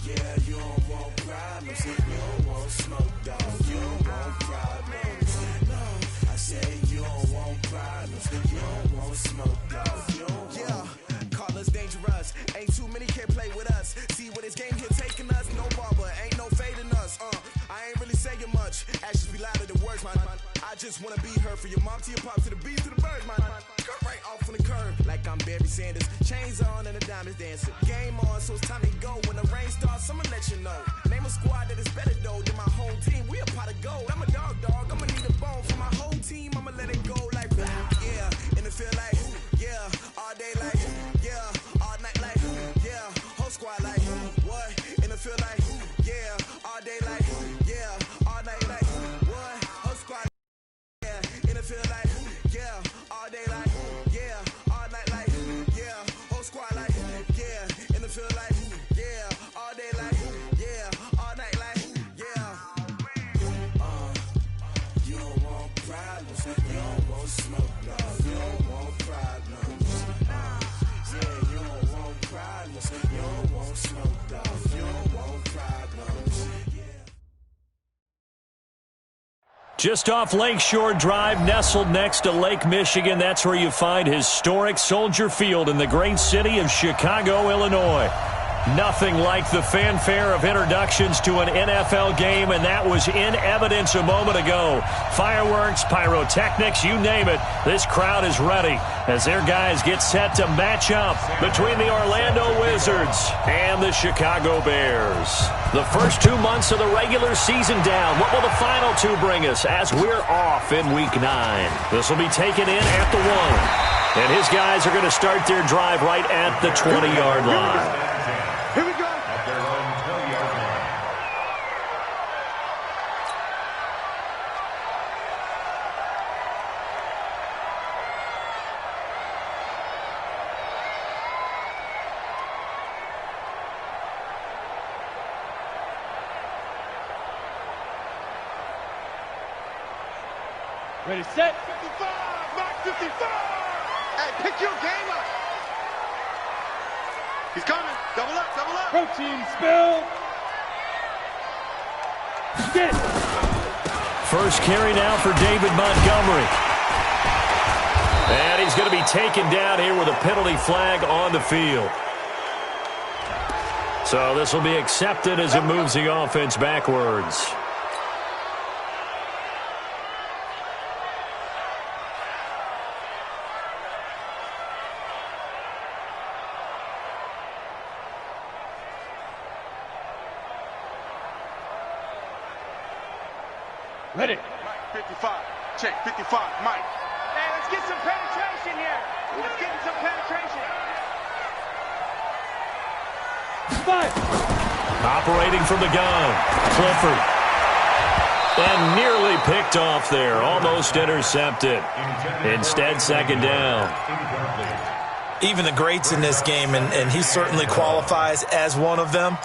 Yeah, you don't want problems. You don't want smoke, dog. You don't want problems. No, I say you don't want problems. You don't want smoke, dog. You don't want. Call us dangerous. Ain't too many can play with us. See what this game here taking us. No barber, ain't no fading us. I ain't really saying much. Actions be louder than words, man. I just wanna be heard. For your mom to your pop to the beat to the birds, man. Cut right off on the curb like I'm Barry Sanders. Chains on and the diamonds dancing. Game on, so it's time to go. When the rain starts, I'ma let you know. Name a squad that is better though than my home team. We a pot of gold. I'm a dog. I'ma need a bone for my whole team. I'ma let it go like yeah. And it feel like yeah. All day like yeah. All night like yeah. Whole squad like what? And it feel like yeah. All day like yeah. All night like what? Whole squad yeah. And it feel like yeah. All day like yeah. All night like yeah. Whole squad like yeah. And it feel like yeah. All day like yeah. All night like yeah. You don't want problems. You don't want smoke, dog. You don't want problems. Yeah, you don't want problems. You don't want smoke, dog. You don't want problems. Just off Lakeshore Drive, nestled next to Lake Michigan, that's where you find historic Soldier Field in the great city of Chicago, Illinois. Nothing like the fanfare of introductions to an NFL game, and that was in evidence a moment ago. Fireworks, pyrotechnics, you name it. This crowd is ready as their guys get set to match up between the Orlando Wizards and the Chicago Bears. The first 2 months of the regular season down. What will the final two bring us as we're off in Week 9? This will be taken in at the 1. And his guys are going to start their drive right at the 20-yard line. Here we go. At their own 20-yard line. Ready, set. 55, Mark 55. Hey, pick your game up. He's coming. Double up, double up. Protein spill. Get. First carry now for David Montgomery. And he's going to be taken down here with a penalty flag on the field. So this will be accepted as it moves the offense backwards. Ready. Mike, 55. Check, 55. Mike. Hey, let's get some penetration here. Let's get some penetration. 5. Operating from the gun. Clifford. And nearly picked off there. Almost intercepted. Instead, second down. Even the greats in this game, and he certainly qualifies as one of them,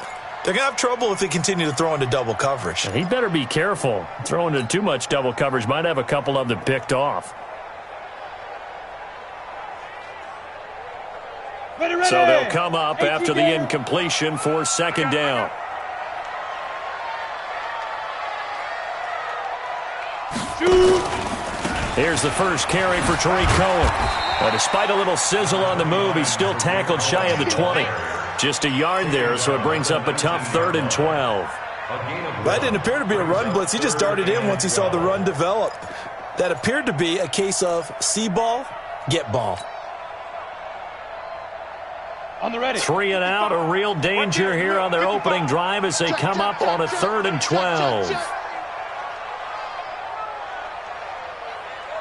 they're going to have trouble if they continue to throw into double coverage. He better be careful. Throwing into too much double coverage might have a couple of them picked off. Ready, ready. So they'll come up after the incompletion for second down. Here's the first carry for Tariq Cohen. But despite a little sizzle on the move, he's still tackled shy of the 20. Just a yard there, so it brings up a tough 3rd and 12. That didn't appear to be a run blitz. He just darted in once he saw the run develop. That appeared to be a case of see ball, get ball. On the ready. 3 and out, a real danger here on their opening drive as they come up on a 3rd and 12.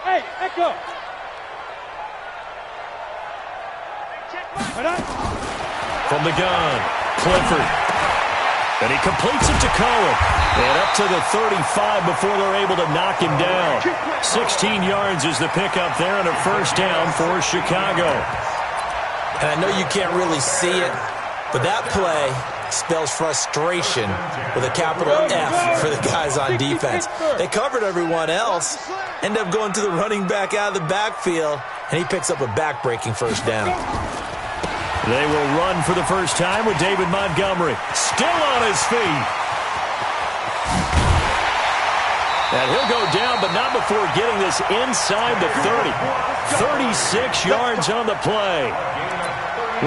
Hey, echo. Right on. From the gun, Clifford. And he completes it to Cohen. And up to the 35 before they're able to knock him down. 16 yards is the pickup there and a first down for Chicago. And I know you can't really see it, but that play spells frustration with a capital F for the guys on defense. They covered everyone else, end up going to the running back out of the backfield, and he picks up a back-breaking first down. They will run for the first time with David Montgomery. Still on his feet. And he'll go down, but not before getting this inside the 30. 36 yards on the play.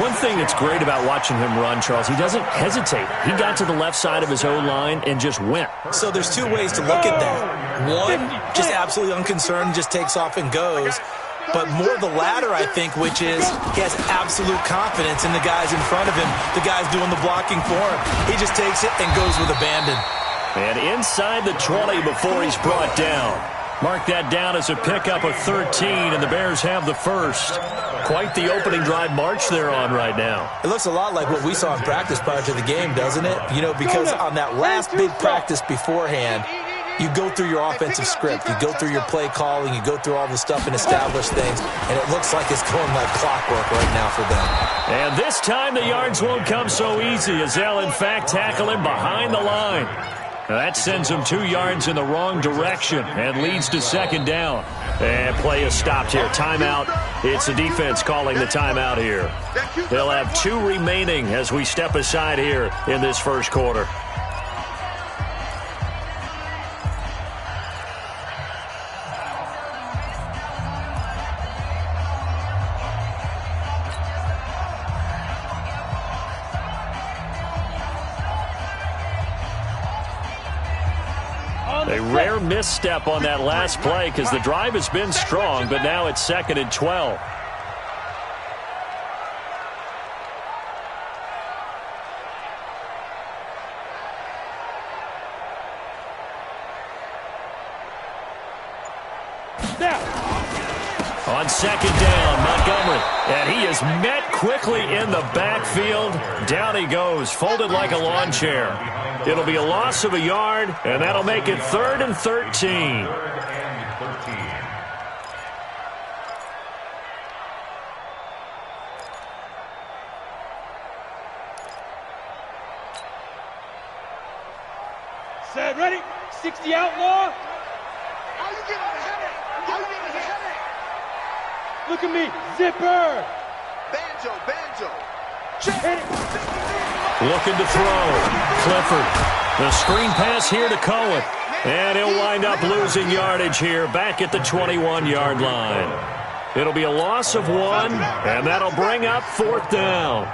One thing that's great about watching him run, Charles, he doesn't hesitate. He got to the left side of his O-line and just went. So there's two ways to look at that. One, just absolutely unconcerned, just takes off and goes. But more the latter, I think, which is he has absolute confidence in the guys in front of him, the guys doing the blocking for him. He just takes it and goes with abandon. And inside the 20 before he's brought down. Mark that down as a pickup of 13, and the Bears have the first. Quite the opening drive march they're on right now. It looks a lot like what we saw in practice prior to the game, doesn't it? You know, because on that last big practice beforehand, you go through your offensive script, you go through your play calling, you go through all the stuff and establish things, and it looks like it's going like clockwork right now for them. And this time the yards won't come so easy as they'll, in fact, tackle him behind the line. Now that sends him 2 yards in the wrong direction and leads to second down. And play is stopped here. Timeout. It's the defense calling the timeout here. They'll have 2 remaining as we step aside here in this first quarter. A rare misstep on that last play because the drive has been strong, but now it's 2nd and 12. On second down, Montgomery. And he is met quickly in the backfield. Down he goes, folded like a lawn chair. It'll be a loss of a yard, and that'll make it 3rd and 13. Set, ready? 60 outlaw. How you getting the headache? How you getting the headache? Look at me, zipper. Banjo. Hit it. Looking to throw. Clifford. The screen pass here to Cohen. And he'll wind up losing yardage here back at the 21-yard line. It'll be a loss of 1, and that'll bring up 4th down.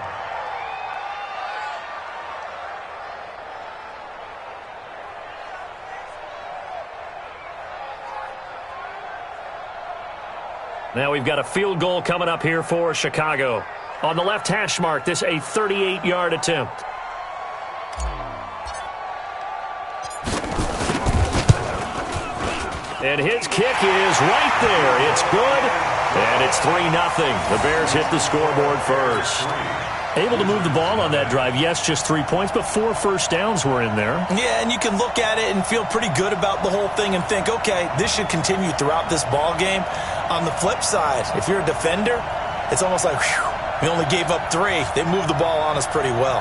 Now we've got a field goal coming up here for Chicago. On the left hash mark, this a 38-yard attempt. And his kick is right there. It's good, and it's 3-0. The Bears hit the scoreboard first. Able to move the ball on that drive. Yes, just 3 points, but 4 first downs were in there. Yeah, and you can look at it and feel pretty good about the whole thing and think, okay, this should continue throughout this ball game. On the flip side, if you're a defender, it's almost like, whew, we only gave up 3. They moved the ball on us pretty well.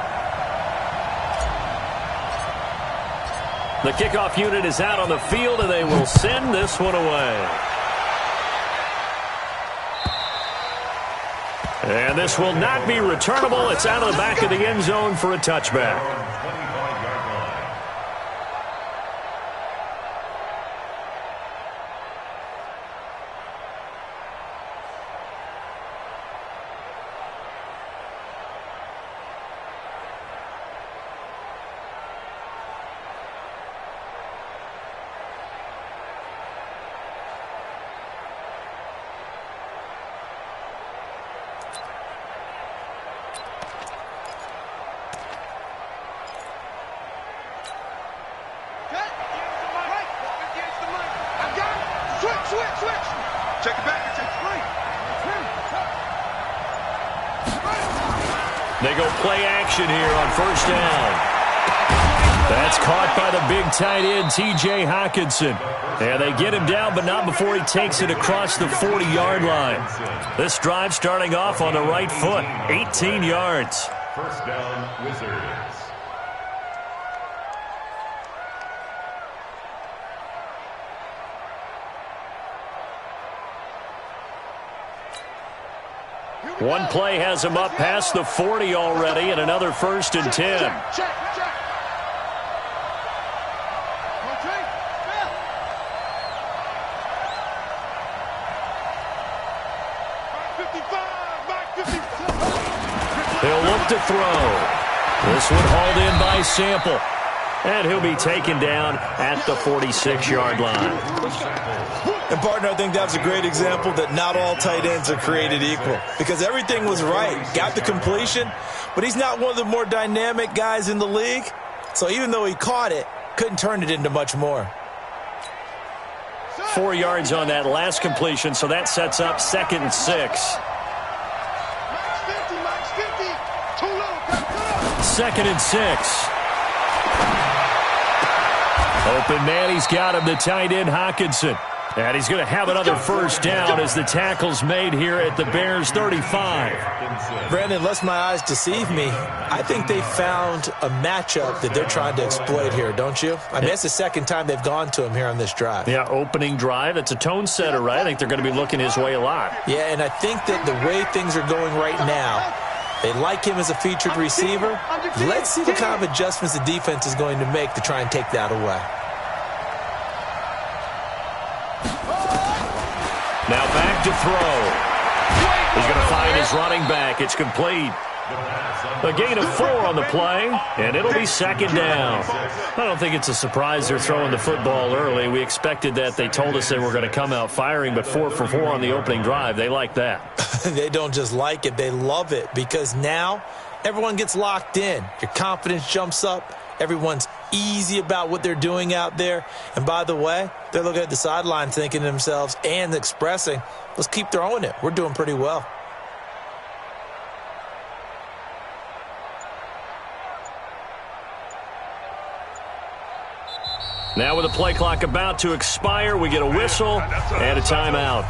The kickoff unit is out on the field, and they will send this one away. And this will not be returnable. It's out of the back of the end zone for a touchback. Check it back. They go play action here on first down. That's caught by the big tight end, T.J. Hockenson. And they get him down, but not before he takes it across the 40-yard line. This drive starting off on the right foot, 18 yards. First down, Wizards. Here we One play has him up past the 40 already, and another 1st and 10. Check. He'll look to throw. This one hauled in by Sample. And he'll be taken down at the 46-yard line. And, partner, I think that was a great example that not all tight ends are created equal. Because everything was right. Got the completion, but he's not one of the more dynamic guys in the league. So even though he caught it, couldn't turn it into much more. 4 yards on that last completion, so that sets up 2nd and 6. 2nd and 6. Open man, he's got him, the tight end Hockenson. And he's going to have another 1st down as the tackle's made here at the Bears' 35. Brandon, unless my eyes deceive me, I think they found a matchup that they're trying to exploit here, don't you? I mean, that's the second time they've gone to him here on this drive. Yeah, opening drive. It's a tone setter, right? I think they're going to be looking his way a lot. Yeah, and I think that the way things are going right now, they like him as a featured receiver. Let's see the kind of adjustments the defense is going to make to try and take that away. Now back to throw. He's going to find his running back. It's complete. A gain of 4 on the play, and it'll be 2nd down. I don't think it's a surprise they're throwing the football early. We expected that. They told us they were going to come out firing, but 4 for 4 on the opening drive. They like that. They don't just like it. They love it because now everyone gets locked in. Your confidence jumps up. Everyone's easy about what they're doing out there. And by the way, they're looking at the sideline thinking to themselves and expressing, let's keep throwing it. We're doing pretty well. Now with the play clock about to expire, we get a whistle and a timeout.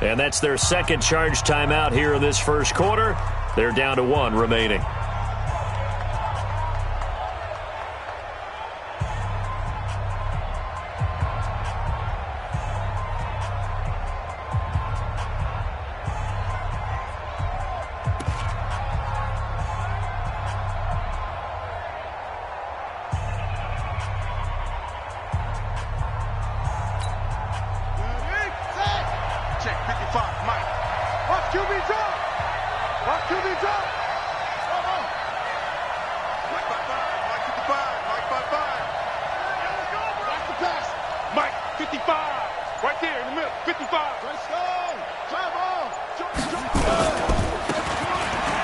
And that's their second charge timeout here in this first quarter. They're down to 1 remaining.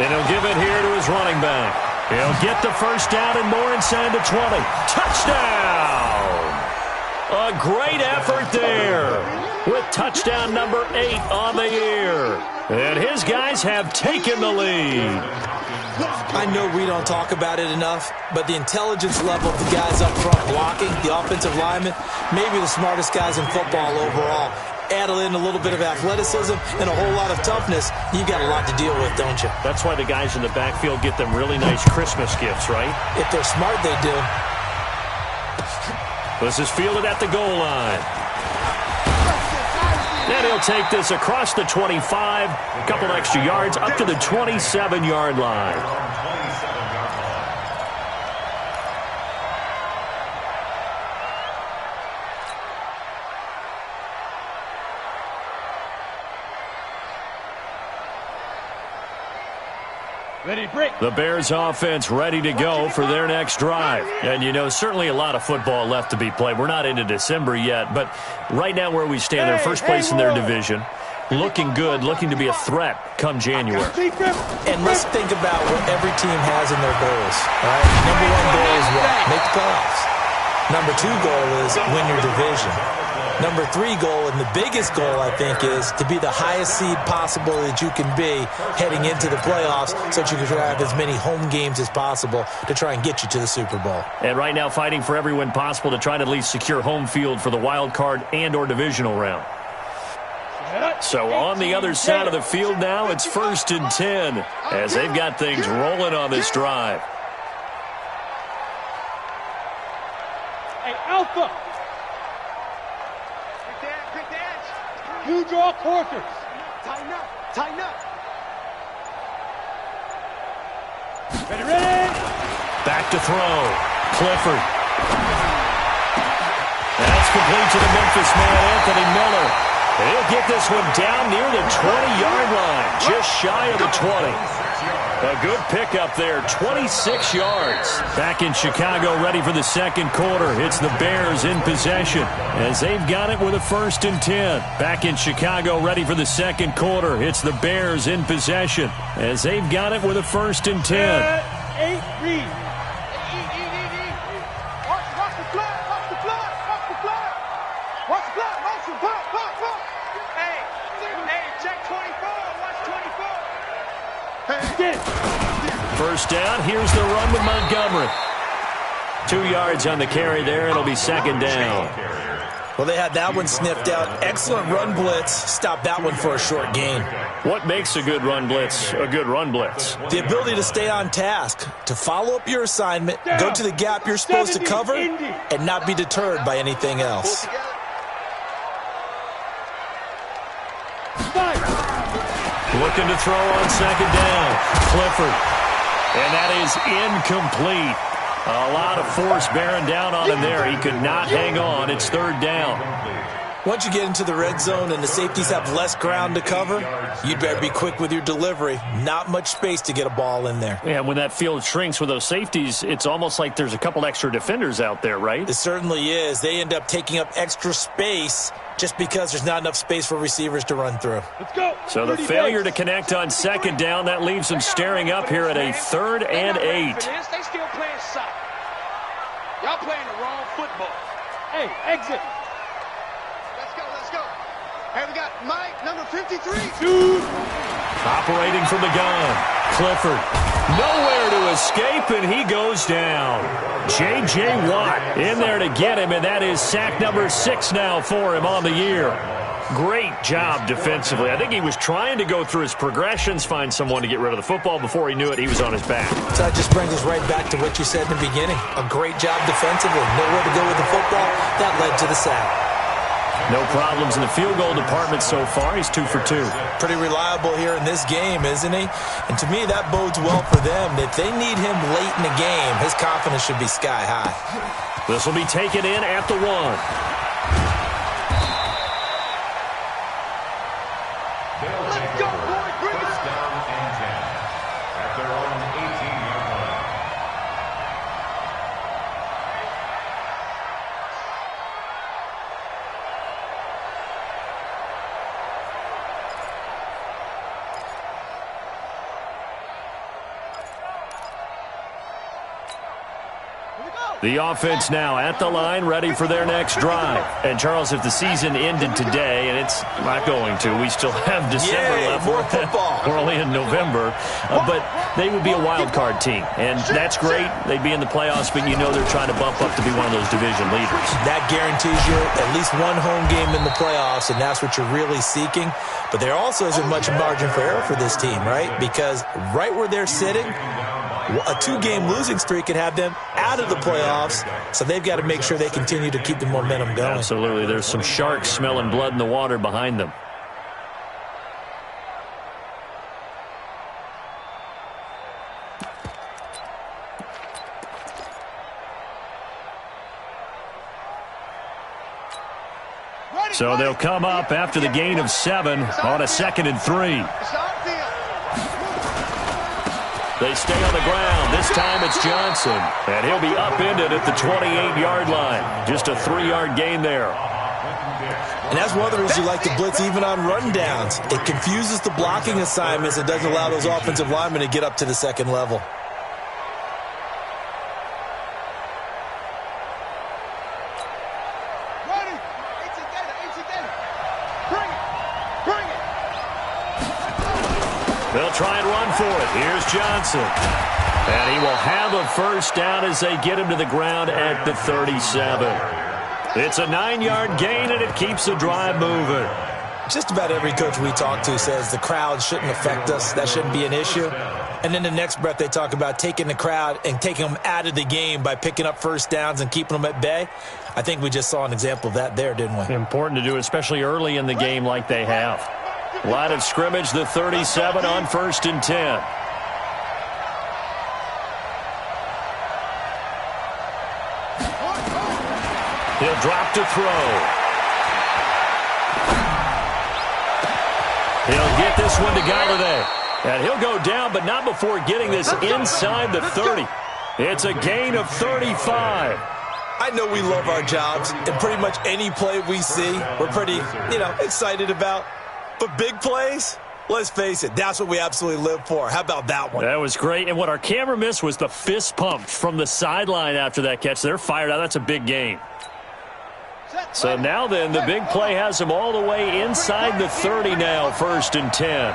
And he'll give it here to his running back. He'll get the 1st down and more inside the 20. Touchdown! A great effort there with touchdown number 8 on the year. And his guys have taken the lead. I know we don't talk about it enough, but the intelligence level of the guys up front blocking, the offensive linemen, maybe the smartest guys in football overall. Add in a little bit of athleticism and a whole lot of toughness, you got a lot to deal with, don't you? That's why the guys in the backfield get them really nice Christmas gifts, right? If they're smart, they do. This is fielded at the goal line. And he'll take this across the 25, a couple extra yards, up to the 27-yard line. The Bears offense ready to go for their next drive. And, you know, certainly a lot of football left to be played. We're not into December yet, but right now where we stand, they're first place in their division. Looking good, looking to be a threat come January. And let's think about what every team has in their goals. All right? Number 1 goal is what? Make the playoffs. Number 2 goal is win your division. Number 3 goal, and the biggest goal, I think, is to be the highest seed possible that you can be heading into the playoffs so that you can have as many home games as possible to try and get you to the Super Bowl. And right now fighting for every win possible to try to at least secure home field for the wild card and or divisional round. So on the other side of the field now, it's 1st and 10 as they've got things rolling on this drive. Hey, Alpha! You draw quarters. Tighten up. Tighten up. Ready. Back to throw. Clifford. That's complete to the Memphis man, Anthony Miller. He'll get this one down near the 20-yard line, just shy of the 20. A good pickup there, 26 yards. Back in Chicago, ready for the second quarter. It's the Bears in possession as they've got it with a 1st and 10. Back in Chicago, ready for the second quarter. It's the Bears in possession as they've got it with a 1st and 10. 8, read. Watch the flag, watch the flag, watch the flag. Watch the flag, motion, pop. Hey, check 24, watch 24. Get it. First down, here's the run with Montgomery. 2 yards on the carry there. It'll be second down. Well, they had that one sniffed out. Excellent run blitz. Stop that one for a short gain. What makes a good run blitz a good run blitz? The ability to stay on task, to follow up your assignment, go to the gap you're supposed to cover, and not be deterred by anything else. Looking to throw on second down. Clifford. And that is incomplete. A lot of force bearing down on him there. He could not hang on. It's third down. Once you get into the red zone and the safeties have less ground to cover, you'd better be quick with your delivery. Not much space to get a ball in there. Yeah, when that field shrinks with those safeties, it's almost like there's a couple extra defenders out there, right? It certainly is. They end up taking up extra space just because there's not enough space for receivers to run through. Let's go. So the failure to connect on second down, that leaves them staring up here at a 3rd and 8. They still playing soccer. Y'all playing the wrong football. Hey, exit. Let's go. Hey, we got Mike, number 53. Operating from the gun. Clifford. Nowhere to escape, and he goes down. J.J. Watt in there to get him, and that is sack number 6 now for him on the year. Great job defensively. I think he was trying to go through his progressions, find someone to get rid of the football. Before he knew it, he was on his back. So that just brings us right back to what you said in the beginning. A great job defensively. Nowhere to go with the football. That led to the sack. No problems in the field goal department so far. He's 2 for 2. Pretty reliable here in this game, isn't he? And to me, that bodes well for them. If they need him late in the game, his confidence should be sky high. This will be taken in at the 1. Let's go, boy. Bring it. First down and 10 at their own 18-yard line. The offense now at the line, ready for their next drive. And, Charles, if the season ended today, and it's not going to, we still have December left. More football. We're only in November. But they would be a wild card team. And that's great. They'd be in the playoffs, but you know they're trying to bump up to be one of those division leaders. That guarantees you at least one home game in the playoffs, and that's what you're really seeking. But there also isn't much margin for error for this team, right? Because right where they're sitting, a 2-game losing streak could have them out of the playoffs, so they've got to make sure they continue to keep the momentum going. Absolutely. There's some sharks smelling blood in the water behind them. So they'll come up after the gain of 7 on a 2nd and 3. They stay on the ground. This time it's Johnson. And he'll be upended at the 28-yard line. Just a 3-yard gain there. And that's one of the reasons you like to blitz even on rundowns. It confuses the blocking assignments and doesn't allow those offensive linemen to get up to the second level. They'll try and run for it. Here's Johnson. And he will have a first down as they get him to the ground at the 37. It's a 9-yard gain, and it keeps the drive moving. Just about every coach we talk to says the crowd shouldn't affect us. That shouldn't be an issue. And then the next breath they talk about taking the crowd and taking them out of the game by picking up first downs and keeping them at bay. I think we just saw an example of that there, didn't we? Important to do, especially early in the game like they have. Line of scrimmage, the 37 on 1st and 10. He'll drop to throw. He'll get this one to Galladay. And he'll go down, but not before getting this inside the 30. It's a gain of 35. I know we love our jobs, and pretty much any play we see, we're pretty, excited about. But big plays, let's face it, that's what we absolutely live for. How about that one? That was great, and what our camera missed was the fist pump from the sideline after that catch. They're fired out. That's a big gain. So now then, the big play has them all the way inside the 30 now, 1st and 10.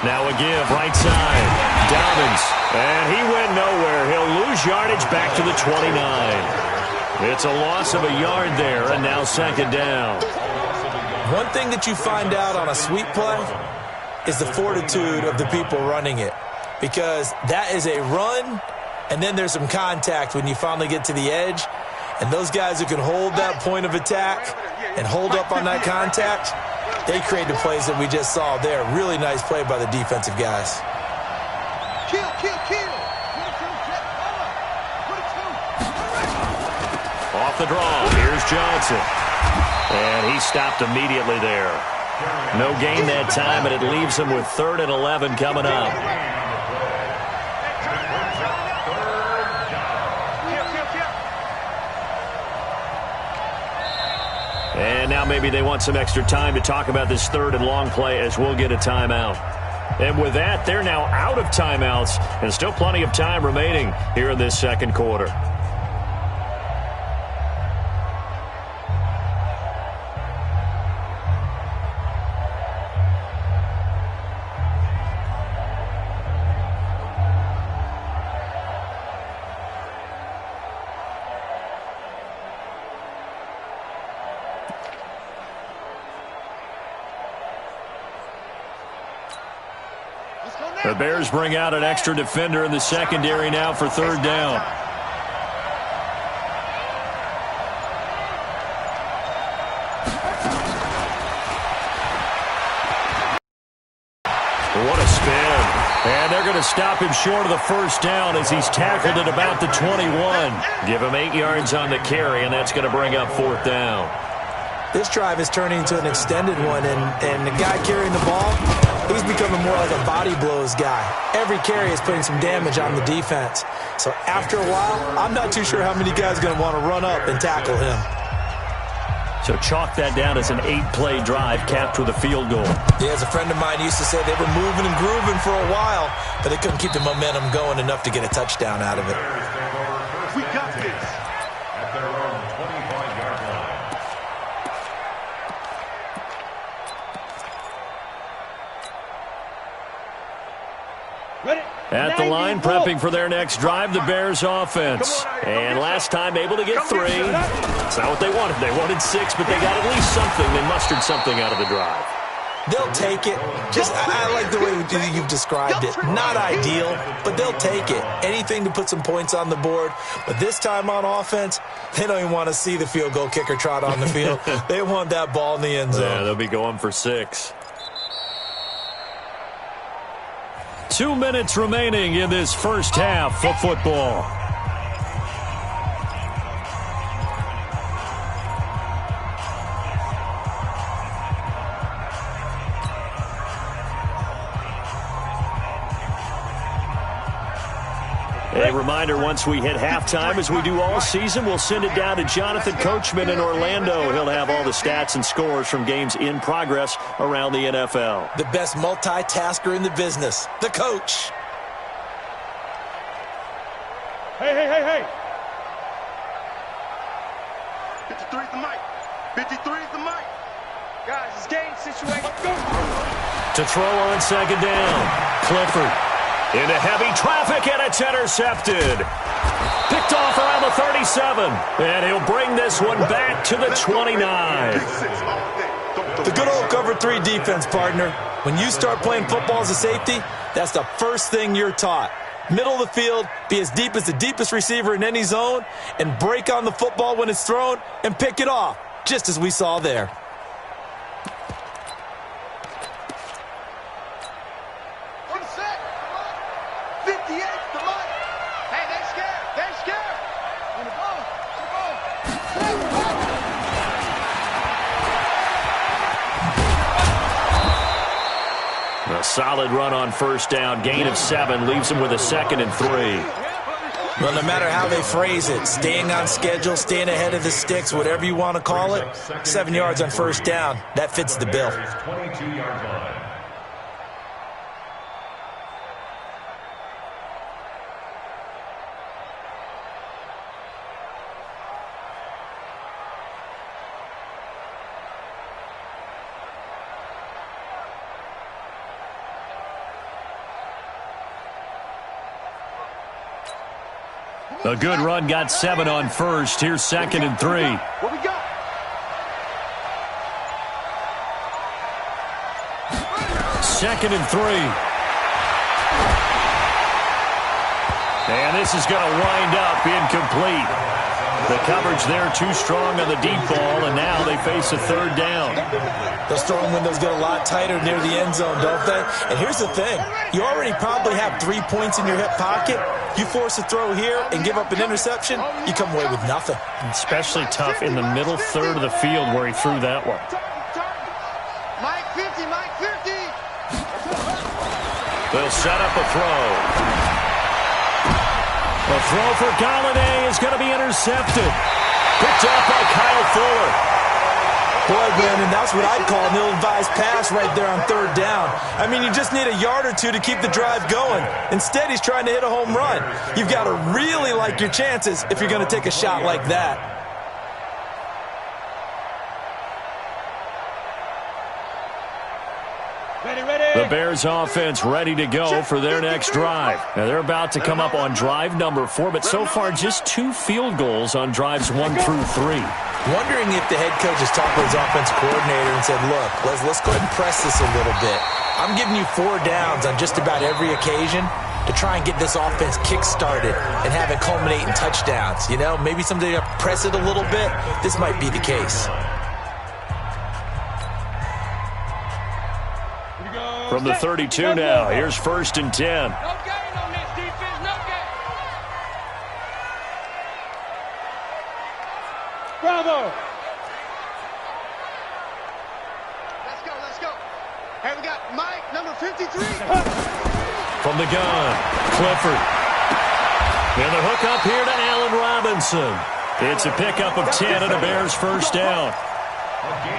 Now a give, right side. Dobbins, and he went nowhere. He'll lose yardage back to the 29. It's a loss of a yard there, and now 2nd down. One thing that you find out on a sweep play is the fortitude of the people running it, because that is a run, and then there's some contact when you finally get to the edge, and those guys who can hold that point of attack and hold up on that contact, they create the plays that we just saw there. Really nice play by the defensive guys. Kill. Off the draw, here's Johnson. And he stopped immediately there. No gain that time, and it leaves him with 3rd and 11 coming up. And now maybe they want some extra time to talk about this 3rd and long play, as we'll get a timeout. And with that, they're now out of timeouts, and still plenty of time remaining here in this 2nd quarter. The Bears bring out an extra defender in the secondary now for 3rd down. What a spin. And they're going to stop him short of the 1st down as he's tackled at about the 21. Give him 8 yards on the carry, and that's going to bring up 4th down. This drive is turning into an extended one, and the guy carrying the ball, he's becoming more like a body blows guy. Every carry is putting some damage on the defense. So after a while, I'm not too sure how many guys are going to want to run up and tackle him. So chalk that down as an 8-play drive capped with a field goal. Yeah, as a friend of mine used to say, they were moving and grooving for a while, but they couldn't keep the momentum going enough to get a touchdown out of it. We got this. At their own 25-yard line. At the line, prepping for their next drive, the Bears offense. And last time able to get 3. It's not what they wanted. They wanted 6, but they got at least something. They mustered something out of the drive. They'll take it. I like the way you've described it. Not ideal, but they'll take it. Anything to put some points on the board. But this time on offense, they don't even want to see the field goal kicker trot on the field. They want that ball in the end zone. Yeah, they'll be going for 6. 2 minutes remaining in this first half of football. A reminder, once we hit halftime, as we do all season, we'll send it down to Jonathan Coachman in Orlando. He'll have all the stats and scores from games in progress around the NFL. The best multitasker in the business, the coach. Hey. 53 is the mic. 53 is the mic. Guys, it's game situation. To throw on 2nd down, Clifford. Into heavy traffic, and it's intercepted. Picked off around the 37. And he'll bring this one back to the 29. The good old cover 3 defense, partner. When you start playing football as a safety, that's the first thing you're taught. Middle of the field, be as deep as the deepest receiver in any zone, and break on the football when it's thrown and pick it off, just as we saw there. A solid run on first down. Gain of 7 leaves him with a 2nd and 3. Well, no matter how they phrase it, staying on schedule, staying ahead of the sticks, whatever you want to call it, 7 yards on first down, that fits the bill. 22-yard line. A good run, got 7 on first. Here's 2nd and 3. What we got? Second and 3. And this is going to wind up incomplete. The coverage there too strong on the deep ball, and now they face a 3rd down. Those throwing windows get a lot tighter near the end zone, don't they? And here's the thing. You already probably have 3 points in your hip pocket. You force a throw here and give up an interception, you come away with nothing. Especially tough in the middle third of the field where he threw that one. Mike 50, Mike 50. They'll set up a throw. The throw for Galladay is going to be intercepted. Picked up by Kyle Fuller. Boy, Brandon, that's what I'd call an ill-advised pass right there on 3rd down. I mean, you just need a yard or 2 to keep the drive going. Instead, he's trying to hit a home run. You've got to really like your chances if you're going to take a shot like that. The Bears offense ready to go for their next drive. Now they're about to come up on drive number 4, but so far just 2 field goals on drives 1 through 3. Wondering if the head coach has talked to his offense coordinator and said, look, let's go ahead and press this a little bit. I'm giving you 4 downs on just about every occasion to try and get this offense kick-started and have it culminate in touchdowns. You know, maybe someday to press it a little bit. This might be the case. From the 32 now, here's 1st and 10. No gain on this defense, no gain. Bravo! Let's go. Hey, we got Mike, number 53. From the gun, Clifford. And the hook up here to Allen Robinson. It's a pickup of 10 and a Bears first down.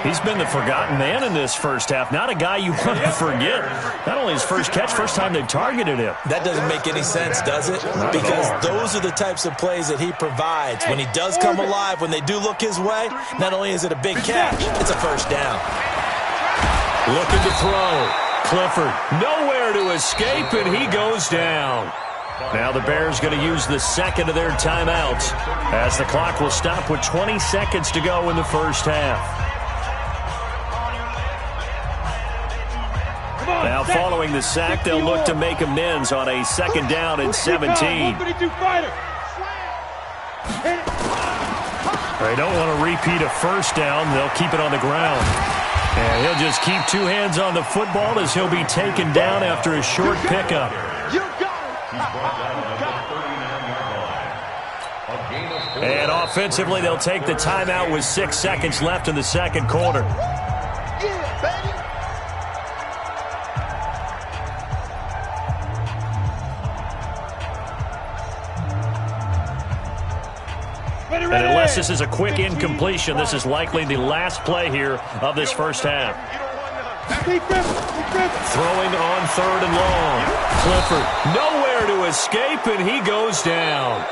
He's been the forgotten man in this first half. Not a guy you want to forget. Not only his first catch, first time they've targeted him. That doesn't make any sense, does it? Because those are the types of plays that he provides. When he does come alive, when they do look his way, not only is it a big catch, it's a first down. Looking to throw. Clifford nowhere to escape, and he goes down. Now the Bears going to use the 2nd of their timeouts as the clock will stop with 20 seconds to go in the first half. Now following the sack, they'll look to make amends on a 2nd down and 17. They don't want to repeat a first down. They'll keep it on the ground. And he'll just keep 2 hands on the football as he'll be taken down after a short pickup. And offensively, they'll take the timeout with 6 seconds left in the second quarter. And unless this is a quick incompletion, this is likely the last play here of this first half. Throwing on 3rd and long. Clifford nowhere to escape, and he goes down.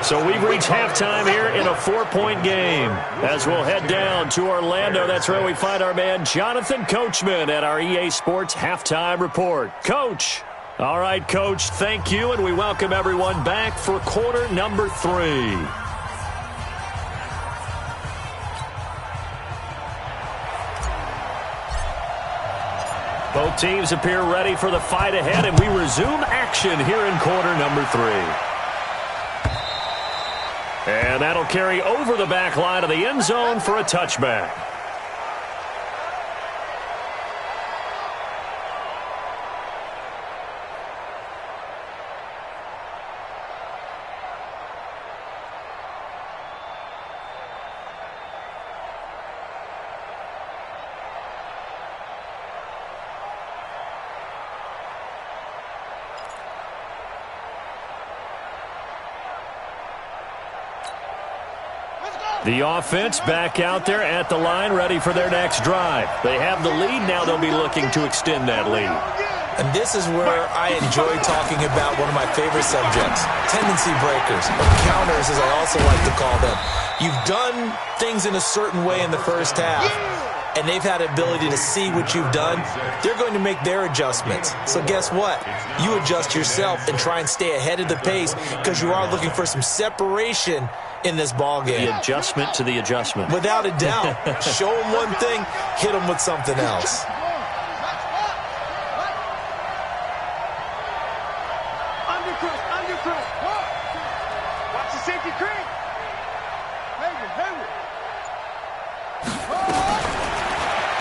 So we've reached halftime here in a 4-point game. As we'll head down to Orlando, that's where we find our man Jonathan Coachman at our EA Sports Halftime Report. Coach. All right, Coach, thank you, and we welcome everyone back for quarter number 3. Both teams appear ready for the fight ahead, and we resume action here in quarter number 3. And that'll carry over the back line of the end zone for a touchback. The offense back out there at the line, ready for their next drive. They have the lead. Now they'll be looking to extend that lead. And this is where I enjoy talking about one of my favorite subjects, tendency breakers, or counters as I also like to call them. You've done things in a certain way in the first half, and they've had the ability to see what you've done. They're going to make their adjustments. So guess what? You adjust yourself and try and stay ahead of the pace because you are looking for some separation in this ball game. The adjustment to the adjustment. Without a doubt. Show them one thing, hit them with something else. Undercut. Watch the safety creep.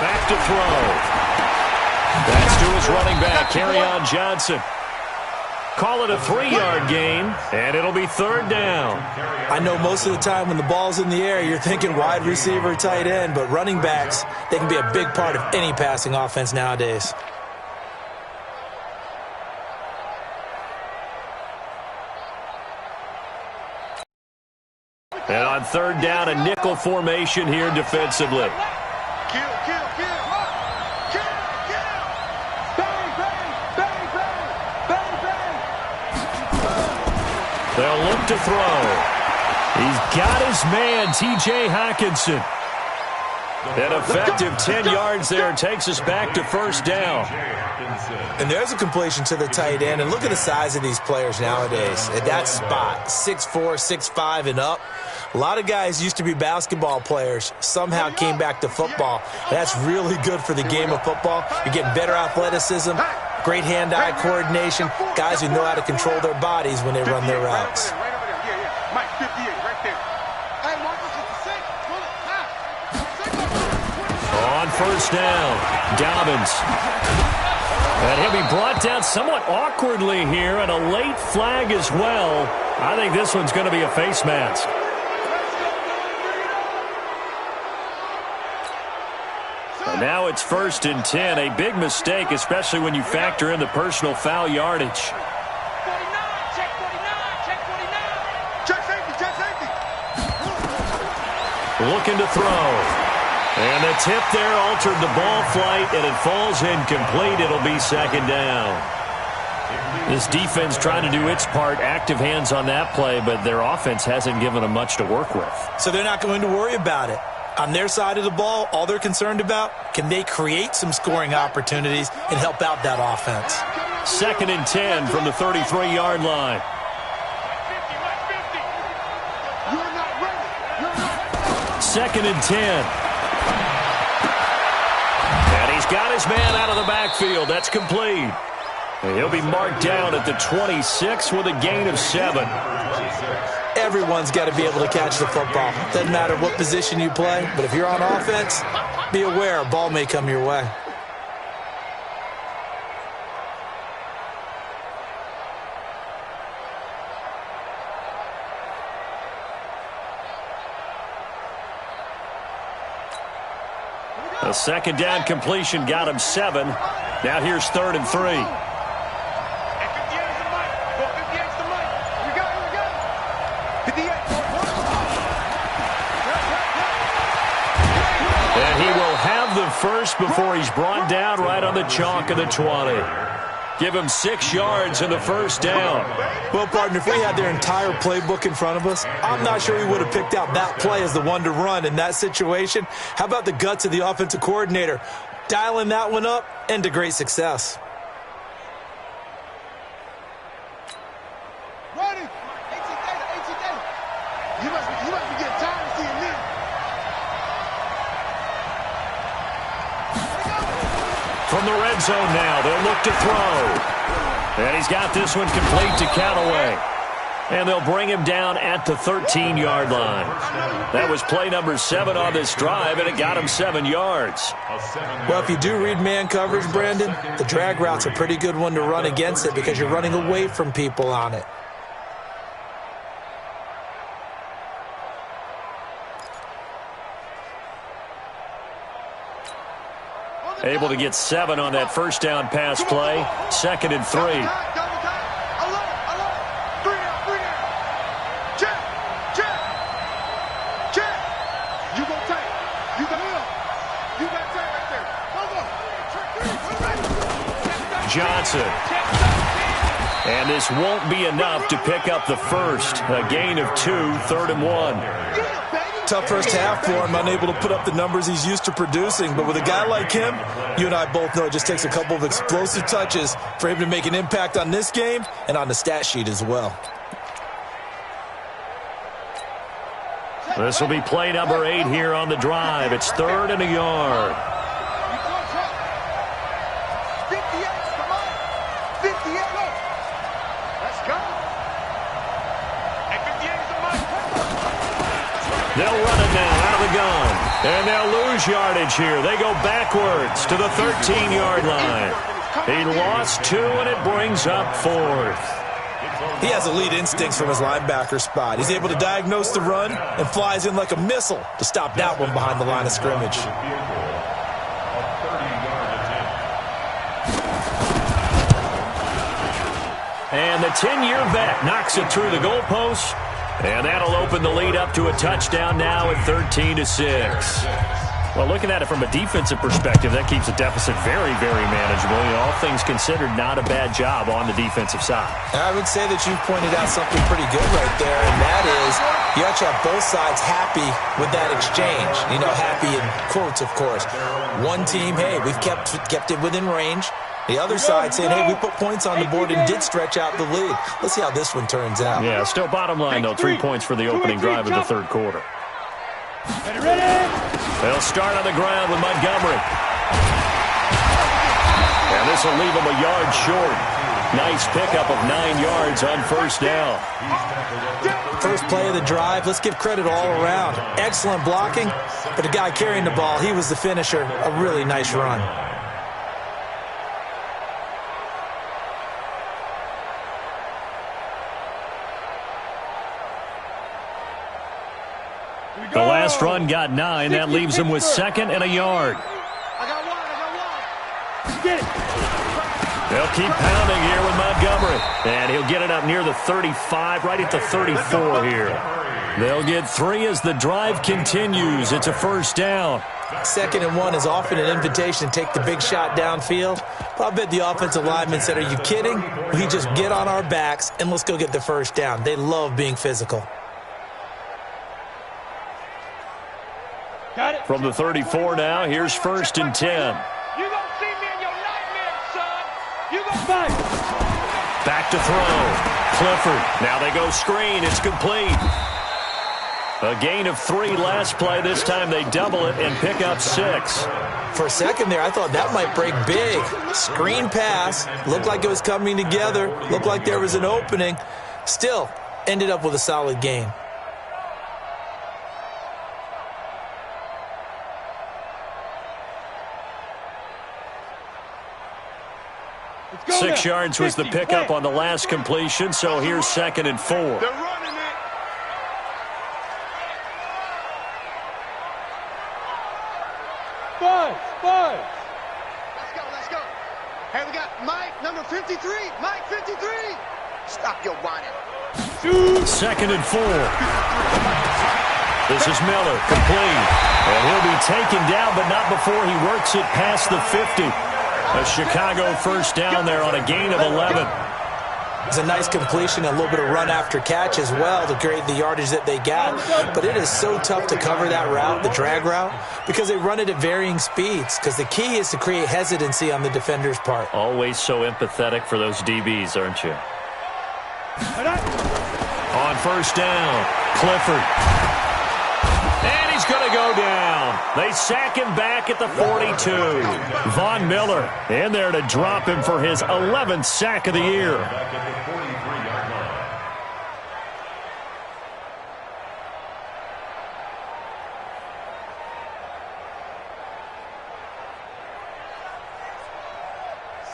Back to throw. That's to his running back, Kerryon Johnson. Call it a 3-yard gain, and it'll be third down. I know most of the time when the ball's in the air, you're thinking wide receiver, tight end, but running backs, they can be a big part of any passing offense nowadays. And on third down, a nickel formation here defensively. Kill. They'll look to throw. He's got his man, T.J. Hockenson. An effective 10 yards there takes us back to first down. And there's a completion to the tight end. And look at the size of these players nowadays. At that spot, 6'4", 6'5", and up. A lot of guys used to be basketball players, somehow came back to football. That's really good for the game of football. You're getting better athleticism, great hand-eye coordination, guys who know how to control their bodies when they run their routes. Right over there. Yeah. Mike, 58, right there. Hey, Marcus, it's the same. On first down, Dobbins. And he'll be brought down somewhat awkwardly here, and a late flag as well. I think this one's going to be a face mask. And now it's 1st and 10. A big mistake, especially when you factor in the personal foul yardage. 49, check 49. Check safety. Looking to throw. And the tip there altered the ball flight, and it falls incomplete. It'll be second down. This defense trying to do its part, active hands on that play, but their offense hasn't given them much to work with. So they're not going to worry about it. On their side of the ball, all they're concerned about, can they create some scoring opportunities and help out that offense? 2nd and 10 from the 33-yard line. Second and 10. And he's got his man out of the backfield. That's complete. And he'll be marked down at the 26 with a gain of 7. Everyone's got to be able to catch the football. Doesn't matter what position you play, but if you're on offense, be aware a ball may come your way. A second down completion got him 7. Now here's 3rd and 3. And he will have the first before he's brought down right on the chalk of the 20. Give him 6 yards in the first down. Well, partner, if we had their entire playbook in front of us, I'm not sure we would have picked out that play as the one to run in that situation. How about the guts of the offensive coordinator? Dialing that one up and to great success. From the red zone now, they'll look to throw. And he's got this one complete to Callaway. And they'll bring him down at the 13-yard line. That was play number 7 on this drive, and it got him 7 yards. Well, if you do read man coverage, Brandon, the drag route's a pretty good one to run against it because you're running away from people on it. Able to get 7 on that first down pass play. 2nd and 3. Johnson. And this won't be enough to pick up the first. A gain of 2, 3rd and 1. Tough first half for him, unable to put up the numbers he's used to producing. But with a guy like him, you and I both know it just takes a couple of explosive touches for him to make an impact on this game and on the stat sheet as well. This will be play number 8 here on the drive. It's 3rd and a yard. They'll run it now out of the gun. And they'll lose yardage here. They go backwards to the 13-yard line. He lost 2, and it brings up 4th. He has elite instincts from his linebacker spot. He's able to diagnose the run and flies in like a missile to stop that one behind the line of scrimmage. And the 10-year vet knocks it through the goalpost. And that'll open the lead up to a touchdown now at 13-6. Well, looking at it from a defensive perspective, that keeps the deficit very, very manageable. You know, all things considered, not a bad job on the defensive side. I would say that you've pointed out something pretty good right there, and that is you actually have both sides happy with that exchange. You know, happy in quotes, of course. One team, hey, we've kept it within range. The other side saying, hey, we put points on the board and did stretch out the lead. Let's see how this one turns out. Yeah, still bottom line, though, 3 points for the opening drive of the third quarter. They'll start on the ground with Montgomery. And this will leave him a yard short. Nice pickup of 9 yards on first down. First play of the drive, let's give credit all around. Excellent blocking, but the guy carrying the ball, he was the finisher. A really nice run. The last run got 9. That leaves him with 2nd and a yard. They'll keep pounding here with Montgomery. And he'll get it up near the 35, right at the 34 here. They'll get 3 as the drive continues. It's a first down. 2nd and 1 is often an invitation to take the big shot downfield. But I bet the offensive lineman said, are you kidding? We just get on our backs and let's go get the first down. They love being physical. From the 34 now, here's 1st and 10. You gonna see me in your nightmares, son. You gonna fight. Back to throw. Clifford. Now they go screen. It's complete. A gain of 3 last play. This time they double it and pick up 6. For a second there, I thought that might break big. Screen pass. Looked like it was coming together. Looked like there was an opening. Still, ended up with a solid gain. Six yards was the pickup on the last completion, so here's 2nd and 4. They're running it. Buzz. Let's go. Hey, we got Mike, number 53. Mike, 53. Stop your whining. 2nd and 4. This is Miller, complete. And he'll be taken down, but not before he works it past the 50. A Chicago first down there on a gain of 11. It's a nice completion, a little bit of run after catch as well to create the yardage that they got. But it is so tough to cover that route, the drag route, because they run it at varying speeds. Because the key is to create hesitancy on the defender's part. Always so empathetic for those DBs, aren't you? On first down, Clifford. And he's going to go down. They sack him back at the 42. Von Miller in there to drop him for his 11th sack of the year.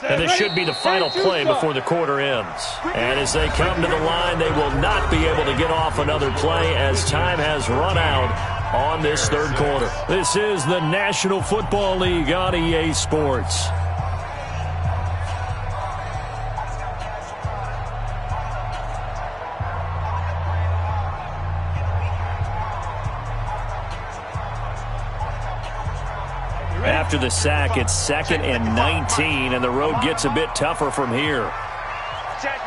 And this should be the final play before the quarter ends. And as they come to the line, they will not be able to get off another play as time has run out on this third quarter. This is the National Football League on EA Sports. After the sack, it's 2nd and 19, and the road gets a bit tougher from here. Check.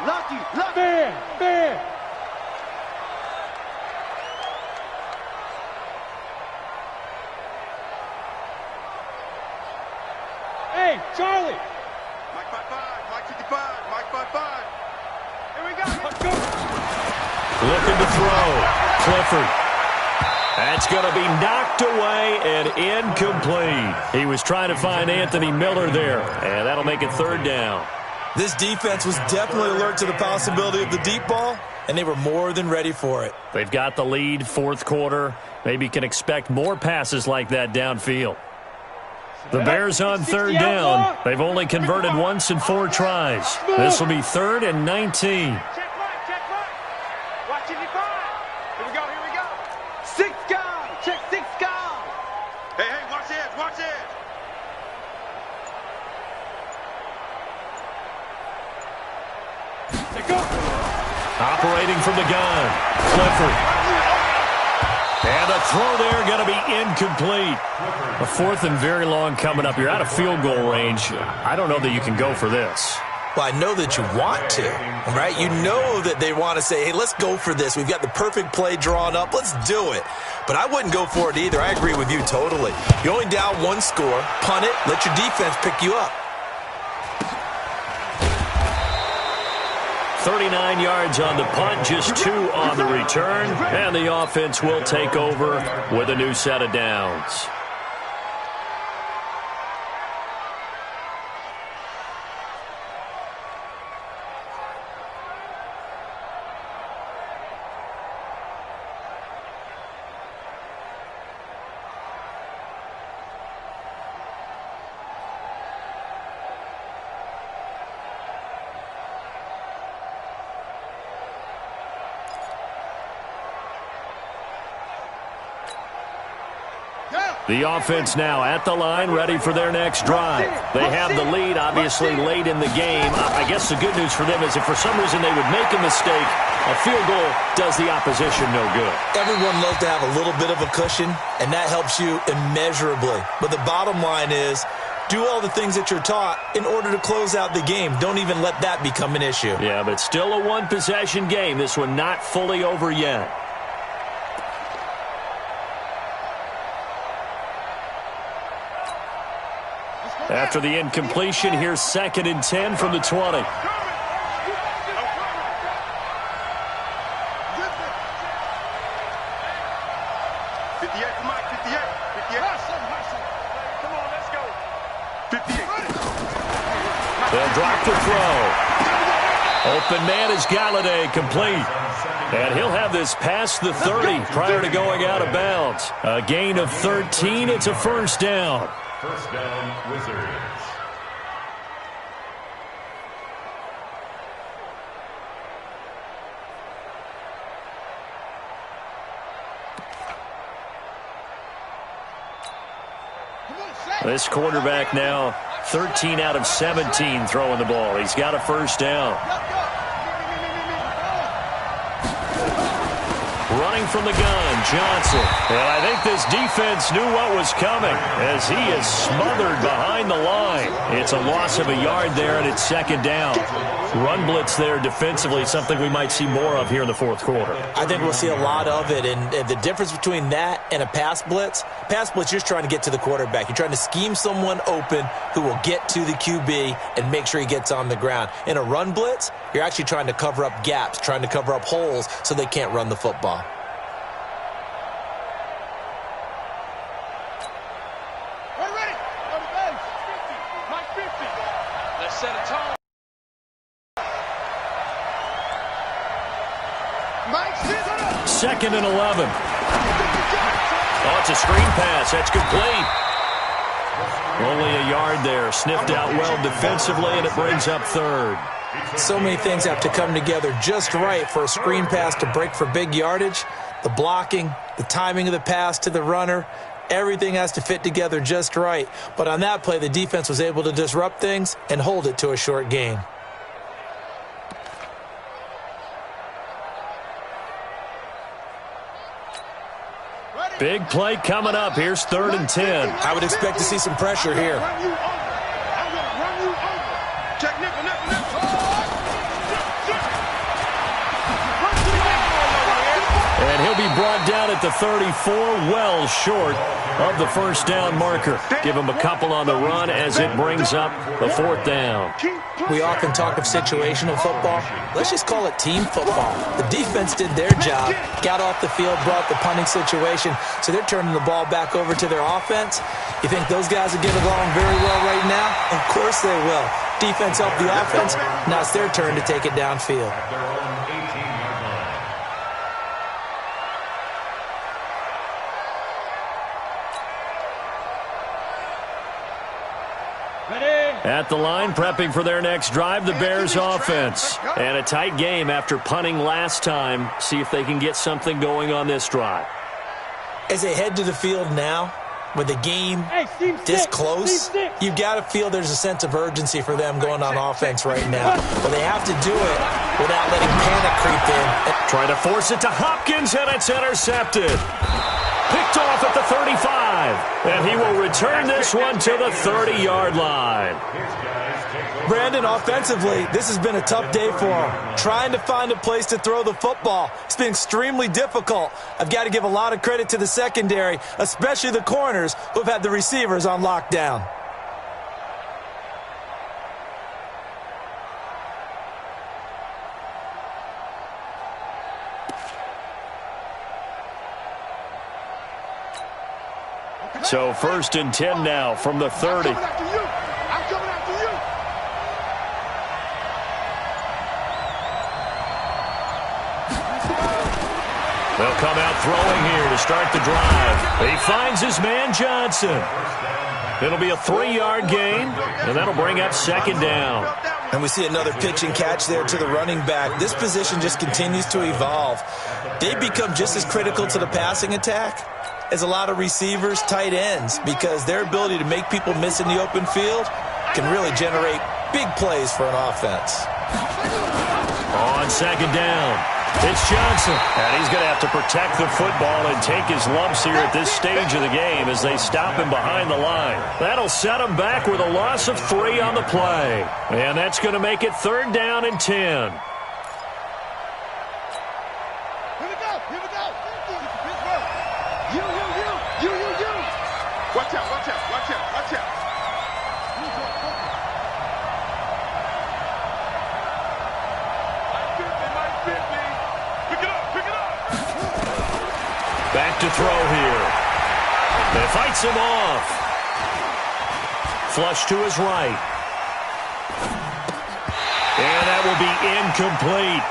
Lucky. Man. Hey, Charlie. Mike 5-5. Mike 55. Mike 5-5. Here we go. Let's go. Looking to throw. Clifford. That's going to be knocked away and incomplete. He was trying to find Anthony Miller there, and that'll make it 3rd down. This defense was definitely alert to the possibility of the deep ball, and they were more than ready for it. They've got the lead, 4th quarter. Maybe can expect more passes like that downfield. The Bears on 3rd down. They've only converted once in 4 tries. This will be 3rd and 19. Check Mike. Watch it, Here we go. 6 guys. Check 6 guys. Hey, watch it. Let's go. Operating from the gun. Clifford. And a throw there going to be incomplete. A 4th and very long coming up. You're out of field goal range. I don't know that you can go for this. Well, I know that you want to, right? You know that they want to say, hey, let's go for this. We've got the perfect play drawn up. Let's do it. But I wouldn't go for it either. I agree with you totally. You're only down 1 score. Punt it. Let your defense pick you up. 39 yards on the punt, just 2 on the return. And the offense will take over with a new set of downs. The offense now at the line, ready for their next drive. They have the lead, obviously, late in the game. I guess the good news for them is if for some reason they would make a mistake, a field goal does the opposition no good. Everyone loves to have a little bit of a cushion, and that helps you immeasurably. But the bottom line is, do all the things that you're taught in order to close out the game. Don't even let that become an issue. Yeah, but still a one-possession game. This one not fully over yet. After the incompletion, here's 2nd and 10 from the 20. 58 for Mike, 58. Come on, let's go. 58. They'll drop the throw. Open man is Galladay, complete. And he'll have this past the 30 prior to going out of bounds. A gain of 13. It's a 1st down. 1st down, Wizards. This quarterback now 13 out of 17 throwing the ball. He's got a 1st down. Running from the gun, Johnson. And I think this defense knew what was coming as he is smothered behind the line. It's a loss of a yard there, and it's 2nd down. Run blitz there defensively, something we might see more of here in the 4th quarter. I think we'll see a lot of it, and the difference between that and a pass blitz, you're just trying to get to the quarterback. You're trying to scheme someone open who will get to the QB and make sure he gets on the ground. In a run blitz, you're actually trying to cover up gaps, trying to cover up holes so they can't run the football. Set a tone. 2nd and 11. Oh, it's a screen pass. That's complete. Only a yard there. Sniffed out well defensively, and it brings up 3rd. So many things have to come together just right for a screen pass to break for big yardage. The blocking, the timing of the pass to the runner, everything has to fit together just right. But on that play, the defense was able to disrupt things and hold it to a short gain. Ready? Big play coming up. Here's 3rd and 10. I would expect to see some pressure here. Check nipple, nipple, nipple. And he'll be brought down at the 34, well short of the first down marker. Give him a couple on the run as it brings up the 4th down. We often talk of situational football. Let's just call it team football. The defense did their job, got off the field, brought the punting situation, so they're turning the ball back over to their offense. You think those guys will get along very well right now? Of course they will. Defense helped the offense. Now it's their turn to take it downfield. At the line, prepping for their next drive, the Bears offense. And a tight game after punting last time. See if they can get something going on this drive. As they head to the field now, with the game this close, you've got to feel there's a sense of urgency for them going on offense right now. But they have to do it without letting panic creep in. Trying to force it to Hopkins, and it's intercepted. Picked off at the 35, and he will return this one to the 30-yard line. Brandon, offensively, this has been a tough day for him. Trying to find a place to throw the football. It's been extremely difficult. I've got to give a lot of credit to the secondary, especially the corners who have had the receivers on lockdown. So 1st and 10 now from the 30. I'm coming after you. They'll come out throwing here to start the drive. He finds his man Johnson. It'll be a 3-yard gain, and that'll bring up 2nd down. And we see another pitch and catch there to the running back. This position just continues to evolve. They become just as critical to the passing attack as a lot of receivers, tight ends, because their ability to make people miss in the open field can really generate big plays for an offense. On 2nd down, it's Johnson. And he's going to have to protect the football and take his lumps here at this stage of the game as they stop him behind the line. That'll set him back with a loss of 3 on the play. And that's going to make it 3rd down and 10. Watch out. Pick it up. Back to throw here. And it fights him off. Flush to his right. And that will be incomplete.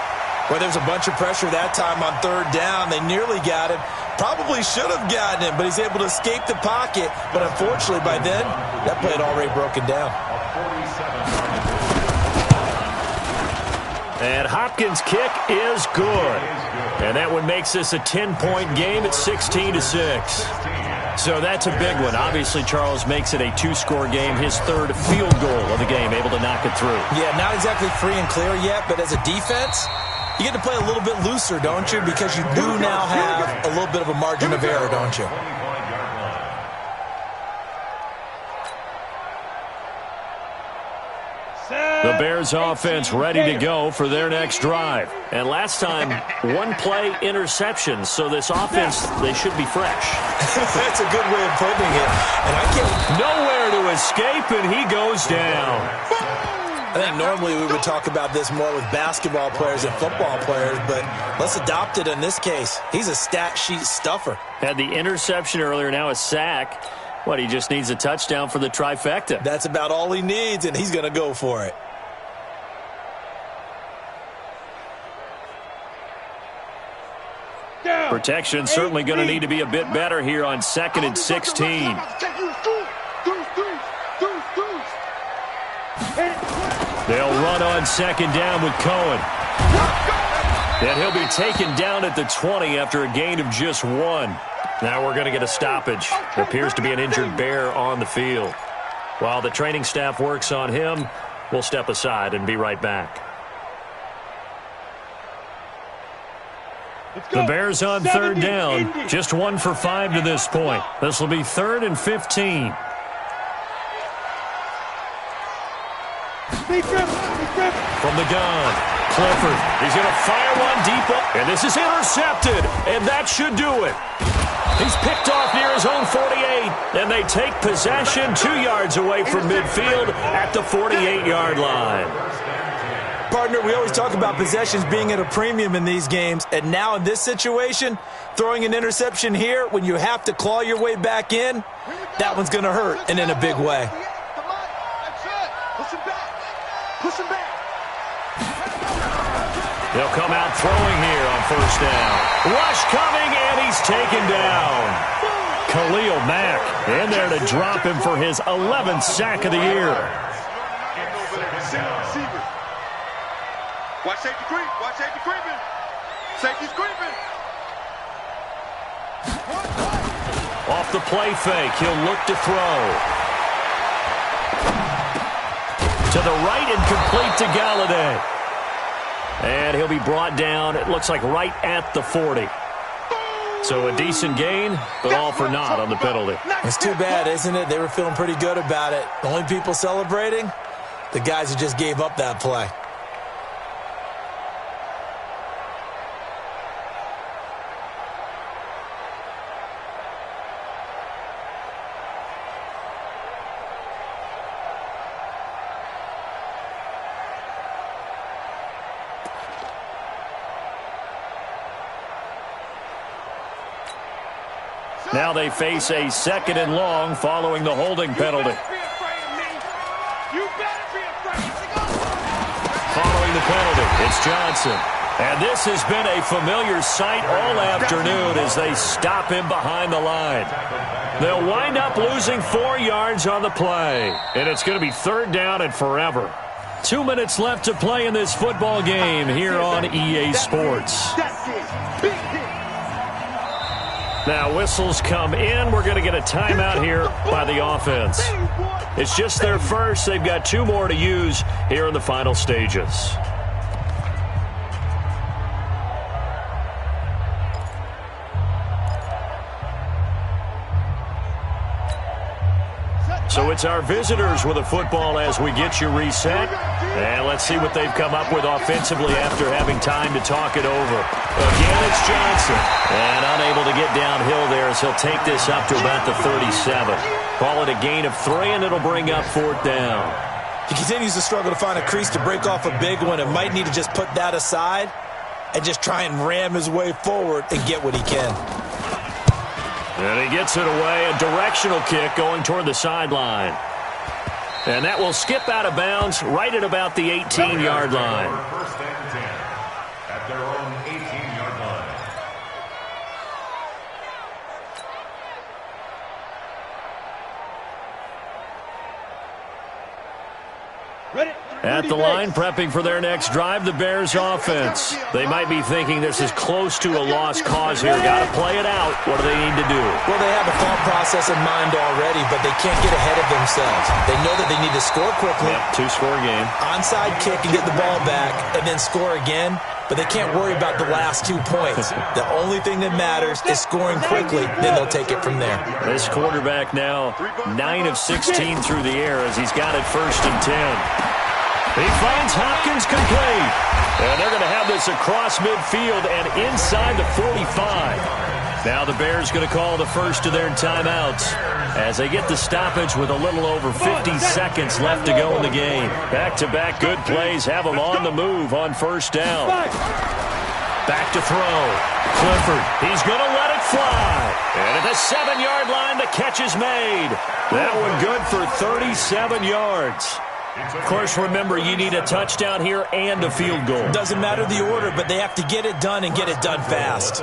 Well, there's a bunch of pressure that time on 3rd down. They nearly got him. Probably should have gotten him, but he's able to escape the pocket. But unfortunately, by then, that play had already broken down. And Hopkins' kick is good. And that one makes this a 10-point game at 16-6. So that's a big one. Obviously, Charles makes it a 2-score game. His 3rd field goal of the game, able to knock it through. Yeah, not exactly free and clear yet, but as a defense, you get to play a little bit looser, don't you? Because you do now have a little bit of a margin of error, don't you? The Bears offense ready to go for their next drive. And last time, 1-play interception. So this offense, they should be fresh. That's a good way of putting it. And I can't... Nowhere to escape, and he goes down. I think normally we would talk about this more with basketball players and football players, but let's adopt it in this case. He's a stat sheet stuffer. Had the interception earlier, now a sack. What, he just needs a touchdown for the trifecta. That's about all he needs, and he's going to go for it. Protection certainly going to need to be a bit better here on 2nd and 16. They'll run on 2nd down with Cohen. And he'll be taken down at the 20 after a gain of just 1. Now we're going to get a stoppage. There appears to be an injured Bear on the field. While the training staff works on him, we'll step aside and be right back. The Bears on third down. Just 1 for 5 to this point. This will be 3rd and 15. From the gun, Clifford. He's going to fire one deep up, and this is intercepted, and that should do it. He's picked off near his own 48, and they take possession 2 yards away from midfield at the 48-yard line. Partner, we always talk about possessions being at a premium in these games, and now in this situation, throwing an interception here when you have to claw your way back in, that one's going to hurt, and in a big way. They'll come out throwing here on first down. Rush coming, and he's taken down. Khalil Mack in there to drop him for his 11th sack of the year. Watch safety creep. Watch safety creeping. Safety's creeping. Off the play fake, he'll look to throw. To the right and complete to Galladay. And he'll be brought down, it looks like right at the 40. So a decent gain, but all for naught on the penalty. It's too bad, isn't it? They were feeling pretty good about it. The only people celebrating, the guys who just gave up that play. Now they face a 2nd and long following the holding penalty. Following the penalty, it's Johnson. And this has been a familiar sight all afternoon as they stop him behind the line. They'll wind up losing 4 yards on the play. And it's going to be 3rd down and forever. 2 minutes left to play in this football game here on EA Sports. Now whistles come in. We're going to get a timeout here by the offense. It's just their first. They've got 2 more to use here in the final stages. So it's our visitors with a football as we get you reset. And let's see what they've come up with offensively after having time to talk it over. Again, it's Johnson. And unable to get downhill there as he'll take this up to about the 37. Call it a gain of 3, and it'll bring up 4th down. He continues to struggle to find a crease to break off a big one and might need to just put that aside and just try and ram his way forward and get what he can. And he gets it away, a directional kick going toward the sideline. And that will skip out of bounds right at about the 18-yard line. First and 10 at their own 18-yard line. At the line, prepping for their next drive, the Bears offense. They might be thinking this is close to a lost cause here. Got to play it out. What do they need to do? Well, they have a thought process in mind already, but they can't get ahead of themselves. They know that they need to score quickly. Yep, 2-score game. Onside kick and get the ball back, and then score again. But they can't worry about the last 2 points. The only thing that matters is scoring quickly. Then they'll take it from there. This quarterback now 9 of 16 through the air as he's got it 1st and 10. He finds Hopkins complete. And they're going to have this across midfield and inside the 45. Now the Bears going to call the first of their timeouts as they get the stoppage with a little over 50 seconds left to go in the game. Back-to-back good plays have them on the move on 1st down. Back to throw. Clifford, he's going to let it fly. And at the 7-yard line, the catch is made. That one good for 37 yards. Of course, remember, you need a touchdown here and a field goal. Doesn't matter the order, but they have to get it done and get it done fast.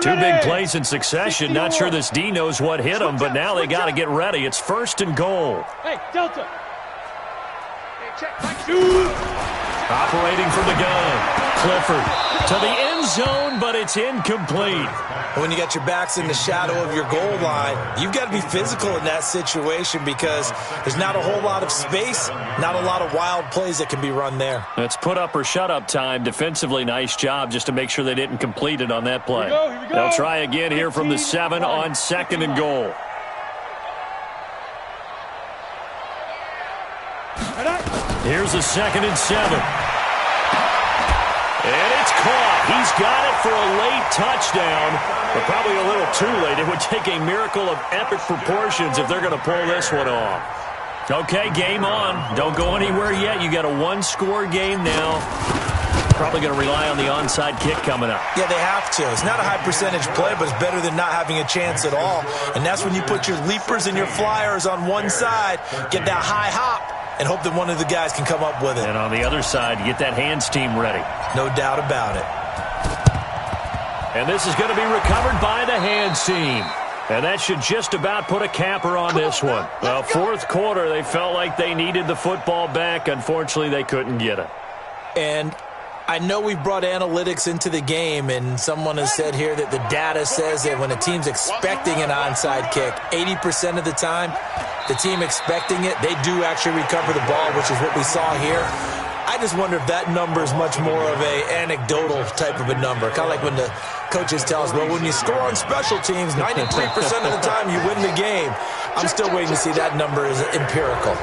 Two big plays in succession. Not sure this D knows what hit him, but now they got to get ready. It's 1st and goal. Hey, Delta. Hey, check. Operating from the gun. Clifford to the end zone, but it's incomplete. When you got your backs in the shadow of your goal line, you've got to be physical in that situation because there's not a whole lot of space, not a lot of wild plays that can be run there. It's put up or shut up time. Defensively, nice job just to make sure they didn't complete it on that play. Here we go. They'll try again here from the 7 on 2nd and goal. Here's a 2nd and 7. And it's caught. He's got it for a late touchdown, but probably a little too late. It would take a miracle of epic proportions if they're going to pull this one off. Okay, game on. Don't go anywhere yet. You got a one-score game now. Probably going to rely on the onside kick coming up. Yeah, they have to. It's not a high percentage play, but it's better than not having a chance at all. And that's when you put your leapers and your flyers on one side, get that high hop, and hope that one of the guys can come up with it. And on the other side, get that hands team ready. No doubt about it. And this is going to be recovered by the hands team. And that should just about put a capper on this one. Well, fourth quarter, they felt like they needed the football back. Unfortunately, they couldn't get it. And I know we've brought analytics into the game, and someone has said here that the data says that when a team's expecting an onside kick, 80% of the time, the team expecting it, they do actually recover the ball, which is what we saw here. I just wonder if that number is much more of a anecdotal type of a number. Kind of like when the coaches tell us, well, when you score on special teams, 93% of the time you win the game. I'm still waiting to see that number is empirical.